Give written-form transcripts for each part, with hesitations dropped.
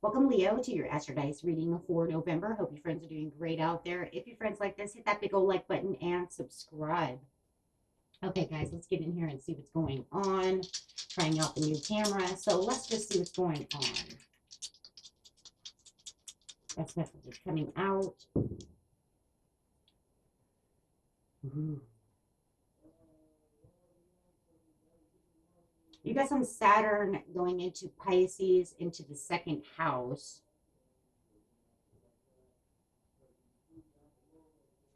Welcome, Leo, to your Astro Dice reading for November. Hope your friends are doing great out there. If your friends like this, hit that big old like button and subscribe. Okay, guys, let's get in here and see what's going on. Trying out the new camera. So let's just see what's going on. That's messages coming out. Ooh. You got some Saturn going into Pisces, into the second house.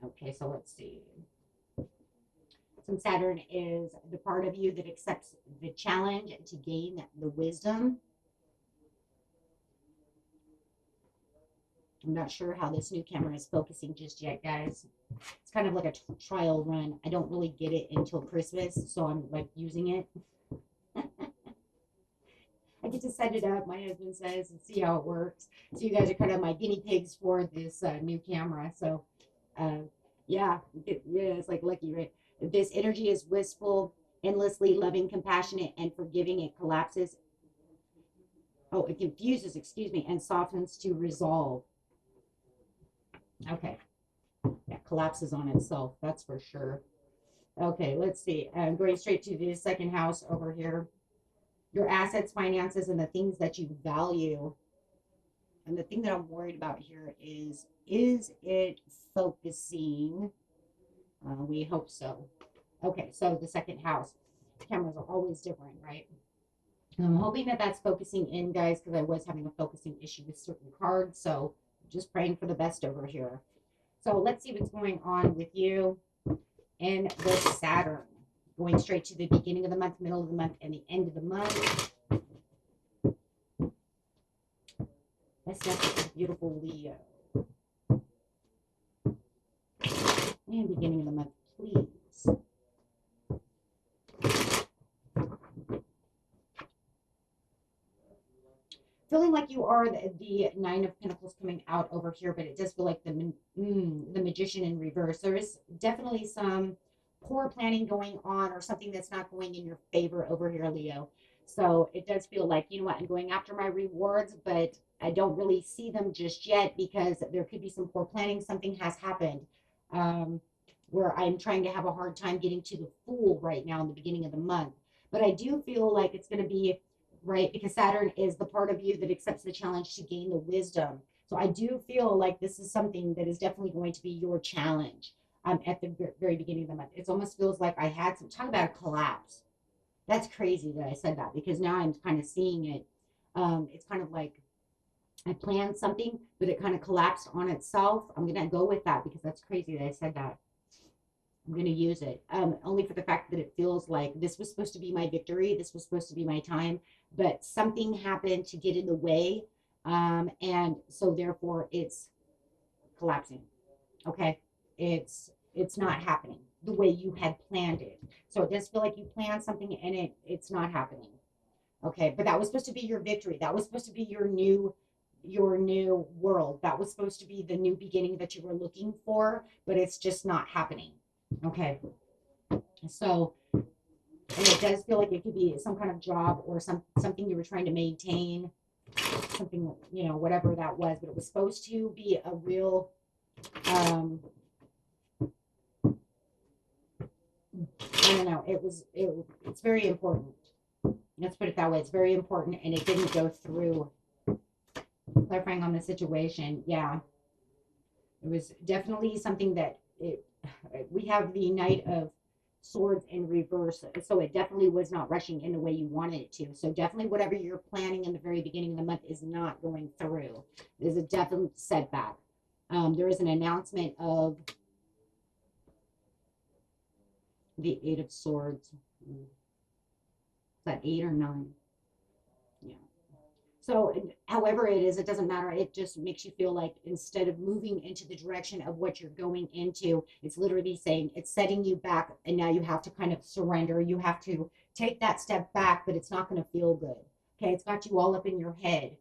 Okay, so let's see. Some Saturn is the part of you that accepts the challenge to gain the wisdom. I'm not sure how this new camera is focusing just yet, guys. It's kind of like a trial run. I don't really get it until Christmas, so I'm like using it. I get to set it up, my husband says, and see how it works. So you guys are kind of my guinea pigs for this new camera. So yeah, it's like lucky, right? This energy is wistful, endlessly loving, compassionate, and forgiving. It collapses. Oh, it confuses, excuse me, and softens to resolve. Okay. That collapses on itself, that's for sure. Okay, let's see. I'm going straight to the second house over here. Your assets, finances, and the things that you value. And the thing that I'm worried about here is it focusing? We hope so. Okay, so the second house. Cameras are always different, right? I'm hoping that that's focusing in, guys, because I was having a focusing issue with certain cards. So just praying for the best over here. So let's see what's going on with you and with Saturn. Going straight to the beginning of the month, middle of the month, and the end of the month. That's definitely beautiful, Leo. And beginning of the month, please. Feeling like you are the Nine of Pentacles coming out over here, but it does feel like the Magician in reverse. There is definitely some poor planning going on or something that's not going in your favor over here, Leo. So it does feel like, you know what, I'm going after my rewards, but I don't really see them just yet because there could be some poor planning. Something has happened where I'm trying to have a hard time getting to the Fool right now in the beginning of the month. But I do feel like it's going to be right because Saturn is the part of you that accepts the challenge to gain the wisdom. So I do feel like this is something that is definitely going to be your challenge at the very beginning of the month. It almost feels like I had some, talk about a collapse. That's crazy that I said that because now I'm kind of seeing it. It's kind of like I planned something, but it kind of collapsed on itself. I'm going to go with that because that's crazy that I said that. I'm going to use it only for the fact that it feels like this was supposed to be my victory. This was supposed to be my time, but something happened to get in the way. And so therefore it's collapsing. Okay. It's not happening the way you had planned it. So it does feel like you planned something and it's not happening. Okay. But that was supposed to be your victory. That was supposed to be your new world. That was supposed to be the new beginning that you were looking for, but it's just not happening. Okay. So, and it does feel like it could be some kind of job or something you were trying to maintain, something, you know, whatever that was, but it was supposed to be a real, I don't know, it's very important. Let's put it that way. It's very important and it didn't go through. Clarifying on the situation. Yeah. It was definitely something that we have the Knight of Swords in reverse, so it definitely was not rushing in the way you wanted it to. So definitely whatever you're planning in the very beginning of the month is not going through. There's a definite setback. There is an announcement of the Eight of Swords. Is that 8 or 9? Yeah. So however it is, it doesn't matter. It just makes you feel like instead of moving into the direction of what you're going into, it's literally saying it's setting you back. And now you have to kind of surrender. You have to take that step back, but it's not going to feel good. Okay. It's got you all up in your head.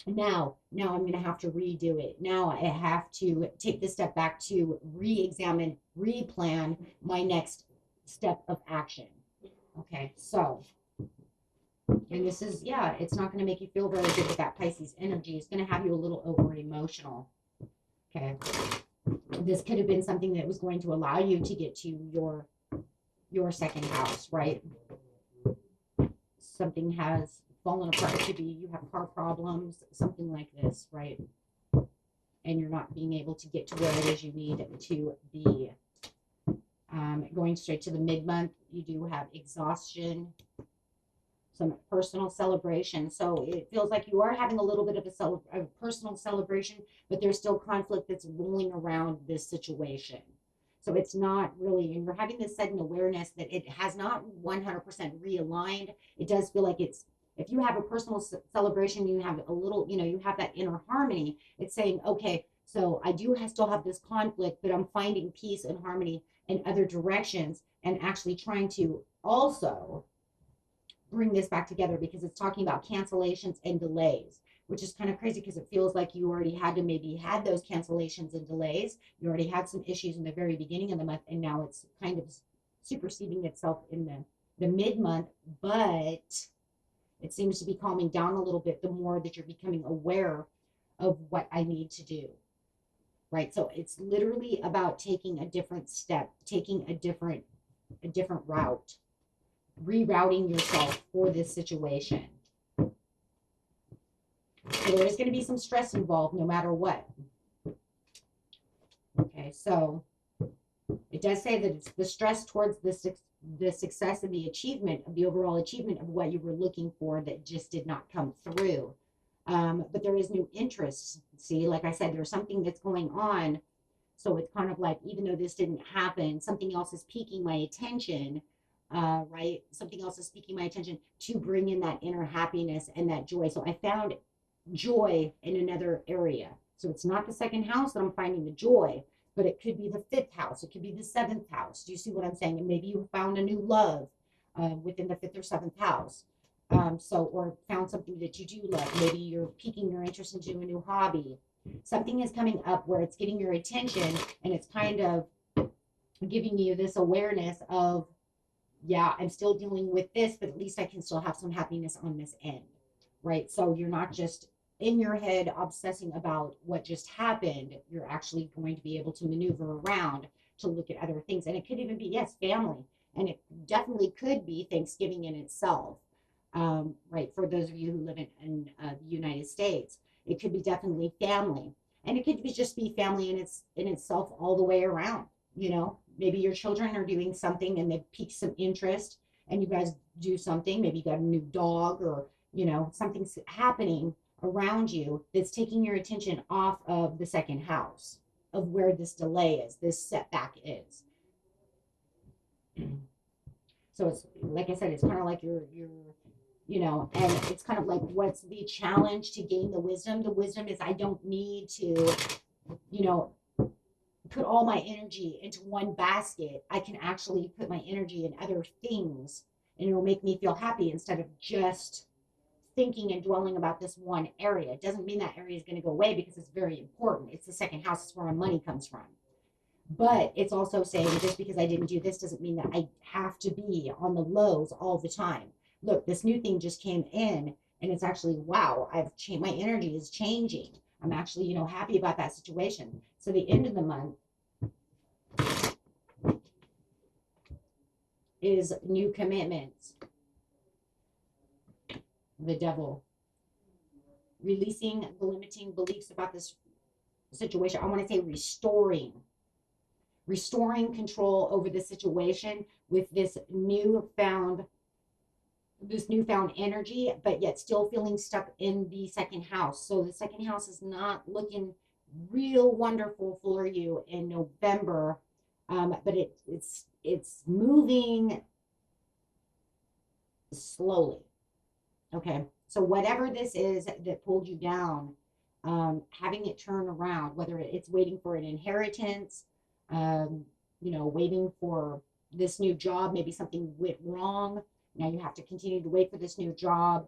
Now I'm going to have to redo it. Now I have to take the step back to re-examine, replan my next step of action. Okay. So And this is, yeah, it's not going to make you feel very good with that Pisces energy. It's going to have you a little over emotional. Okay. This could have been something that was going to allow you to get to your second house, right? Something has fallen apart. It could be you have car problems, something like this, right? And you're not being able to get to where it is you need to be. Going straight to the mid-month, you do have exhaustion, some personal celebration. So it feels like you are having a little bit of a personal celebration, but there's still conflict that's rolling around this situation. So it's not really, and you're having this sudden awareness that it has not 100% realigned. It does feel like it's, if you have a personal celebration, you have a little, you have that inner harmony. It's saying, okay, so I do still have this conflict, but I'm finding peace and harmony in other directions and actually trying to also bring this back together, because it's talking about cancellations and delays, which is kind of crazy because it feels like you already had to maybe had those cancellations and delays. You already had some issues in the very beginning of the month, and now it's kind of superseding itself in the mid-month, but it seems to be calming down a little bit the more that you're becoming aware of what I need to do. Right? So it's literally about taking a different step, taking a different route, rerouting yourself for this situation. So there is going to be some stress involved no matter what. Okay, so it does say that it's the stress towards the success and the achievement of the overall achievement of what you were looking for that just did not come through. But there is new interest. See, like I said, there's something that's going on. So it's kind of like, even though this didn't happen, something else is piquing my attention, right? Something else is piquing my attention to bring in that inner happiness and that joy. So I found joy in another area. So it's not the second house that I'm finding the joy, but it could be the fifth house. It could be the seventh house. Do you see what I'm saying? And maybe you found a new love within the fifth or seventh house. Or found something that you do love. Maybe you're piquing your interest into a new hobby. Something is coming up where it's getting your attention, and it's kind of giving you this awareness of, yeah, I'm still dealing with this, but at least I can still have some happiness on this end, right? So you're not just in your head obsessing about what just happened. You're actually going to be able to maneuver around to look at other things. And it could even be, yes, family. And it definitely could be Thanksgiving in itself. Right, for those of you who live in the United States, it could be definitely family, and it could be just be family in itself all the way around. Maybe your children are doing something and they pique some interest, and you guys do something. Maybe you got a new dog, or something's happening around you that's taking your attention off of the second house, of where this delay is, this setback is. So it's like I said, it's kind of like you're and it's kind of like, what's the challenge to gain the wisdom? The wisdom is, I don't need to, put all my energy into one basket. I can actually put my energy in other things, and it'll make me feel happy instead of just thinking and dwelling about this one area. It doesn't mean that area is going to go away, because it's very important. It's the second house. It's where my money comes from. But it's also saying, just because I didn't do this doesn't mean that I have to be on the lows all the time. Look, this new thing just came in, and it's actually, wow, I've changed. My energy is changing. I'm actually, happy about that situation. So the end of the month is new commitments. The devil. Releasing the limiting beliefs about this situation. I want to say restoring control over the situation with this newfound energy, but yet still feeling stuck in the second house. So the second house is not looking real wonderful for you in November, but it's moving slowly. Okay, so whatever this is that pulled you down, having it turn around, whether it's waiting for an inheritance, waiting for this new job, maybe something went wrong. Now you have to continue to wait for this new job.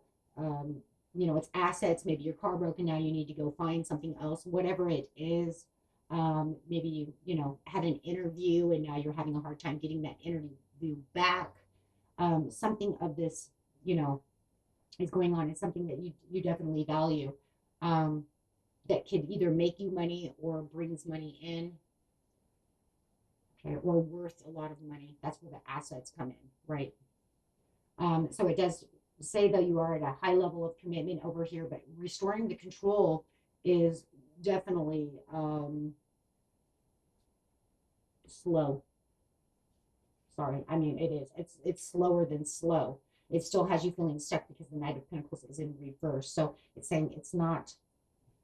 It's assets. Maybe your car broke and now you need to go find something else, whatever it is. Maybe you had an interview and now you're having a hard time getting that interview back. Something of this, is going on. It's something that you definitely value, that could either make you money or brings money in, okay, or worth a lot of money. That's where the assets come in, right? So it does say that you are at a high level of commitment over here, but restoring the control is definitely slow. Sorry, I mean it is. It's slower than slow. It still has you feeling stuck because the Knight of Pentacles is in reverse. So it's saying it's not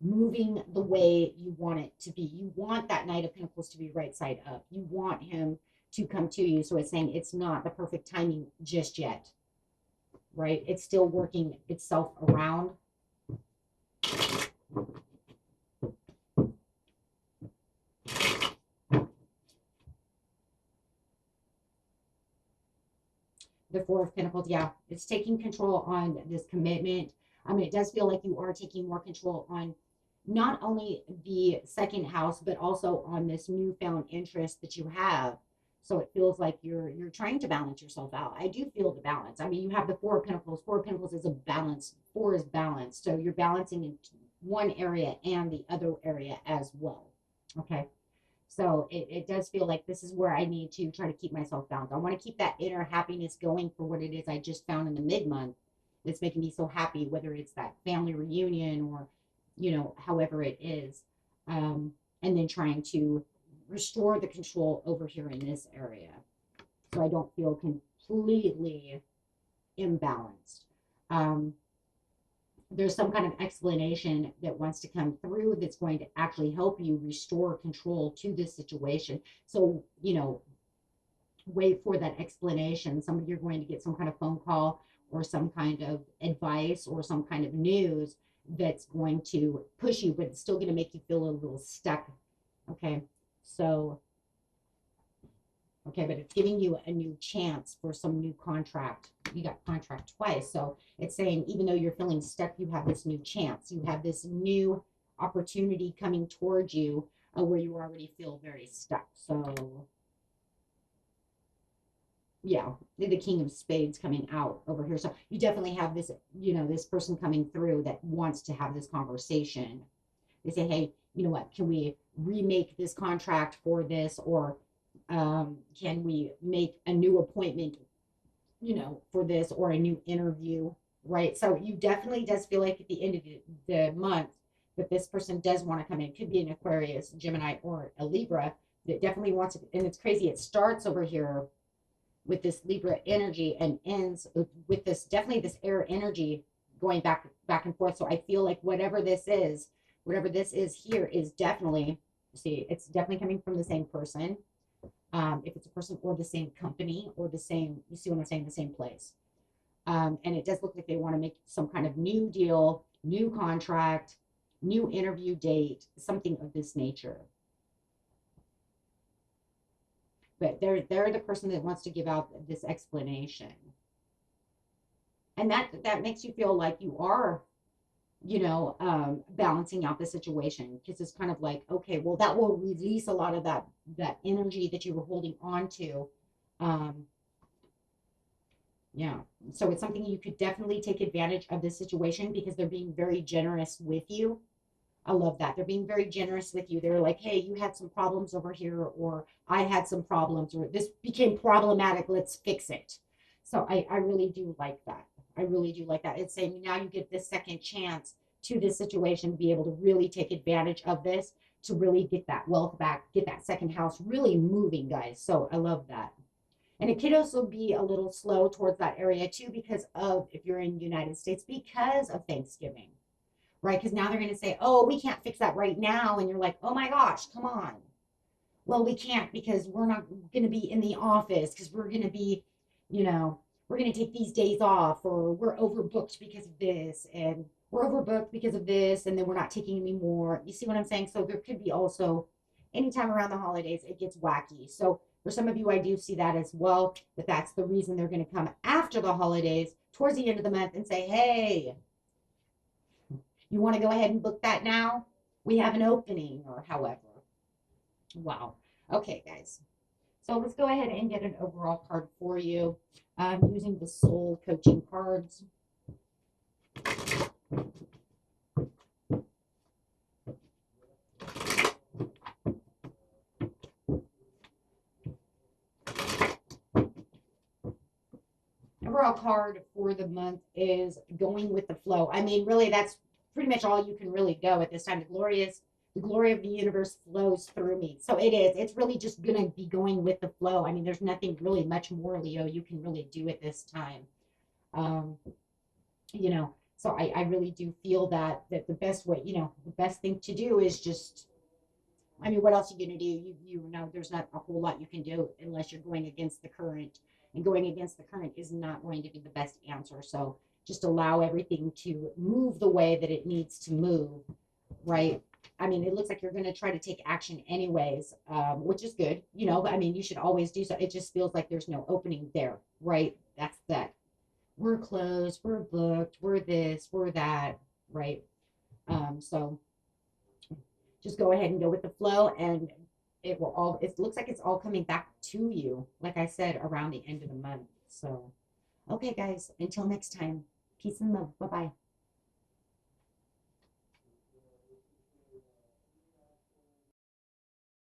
moving the way you want it to be. You want that Knight of Pentacles to be right side up. You want him to come to you. So it's saying it's not the perfect timing just yet, right? It's still working itself around. The Four of Pentacles, yeah, it's taking control on this commitment. I mean, it does feel like you are taking more control on not only the second house, but also on this newfound interest that you have. So it feels like you're trying to balance yourself out. I do feel the balance. I mean, you have the Four of Pentacles. Four of Pentacles is a balance. Four is balance. So you're balancing in one area and the other area as well. Okay. So it does feel like this is where I need to try to keep myself balanced. I want to keep that inner happiness going for what it is I just found in the mid-month that's making me so happy, whether it's that family reunion or, however it is. And then trying to restore the control over here in this area so I don't feel completely imbalanced. There's some kind of explanation that wants to come through that's going to actually help you restore control to this situation. So, wait for that explanation. You're going to get some kind of phone call or some kind of advice or some kind of news that's going to push you, but it's still going to make you feel a little stuck. Okay. So, okay, but it's giving you a new chance for some new contract. You got contract twice. So it's saying, even though you're feeling stuck, you have this new chance. You have this new opportunity coming towards you where you already feel very stuck. So, yeah, the King of Spades coming out over here. So you definitely have this, this person coming through that wants to have this conversation. They say, hey, you know what, can we remake this contract for this? Or can we make a new appointment, for this, or a new interview, right? So you definitely does feel like at the end of the month that this person does want to come in. It could be an Aquarius, Gemini, or a Libra that definitely wants to. And it's crazy. It starts over here with this Libra energy and ends with this, definitely this air energy going back and forth. So I feel like whatever this is here is definitely, see, it's definitely coming from the same person. If it's a person or the same company or the same, you see what I'm saying, the same place. And it does look like they want to make some kind of new deal, new contract, new interview date, something of this nature. But they're the person that wants to give out this explanation. And that makes you feel like you are, balancing out the situation, because it's kind of like, okay, well, that will release a lot of that energy that you were holding on to. Yeah. So it's something you could definitely take advantage of this situation because they're being very generous with you. I love that. They're being very generous with you. They're like, hey, you had some problems over here, or I had some problems, or this became problematic. Let's fix it. So I really do like that. I really do like that. It's saying now you get this second chance to this situation to be able to really take advantage of this, to really get that wealth back, get that second house really moving, guys. So I love that. And it could also be a little slow towards that area too, because of, if you're in the United States, because of Thanksgiving, right? Because now they're going to say, oh, we can't fix that right now. And you're like, oh my gosh, come on. Well, we can't because we're not going to be in the office, because we're going to be, we're going to take these days off, or we're overbooked because of this, and we're overbooked because of this, and then we're not taking any more. You see what I'm saying? So there could be also, anytime around the holidays, it gets wacky. So for some of you, I do see that as well, that that's the reason they're going to come after the holidays, towards the end of the month, and say, hey, you want to go ahead and book that now? We have an opening, or however. Wow. Okay, guys. So let's go ahead and get an overall card for you using the soul coaching cards. Overall card for the month is going with the flow. I mean, really, that's pretty much all you can really go at this time. The glory of the universe flows through me. So it is. It's really just gonna be going with the flow. I mean, there's nothing really much more, Leo, you can really do at this time. Um, you know, so I really do feel that the best way, the best thing to do is just, I mean, what else are you going to do? You know, there's not a whole lot you can do unless you're going against the current, and going against the current is not going to be the best answer. So just allow everything to move the way that it needs to move, right? I mean, it looks like you're going to try to take action anyways, which is good. I mean, you should always do so. It just feels like there's no opening there, right? That's that. We're closed, we're booked, we're this, we're that, right? So just go ahead and go with the flow, and it looks like it's all coming back to you, like I said, around the end of the month. So okay, guys, until next time, peace and love. Bye bye.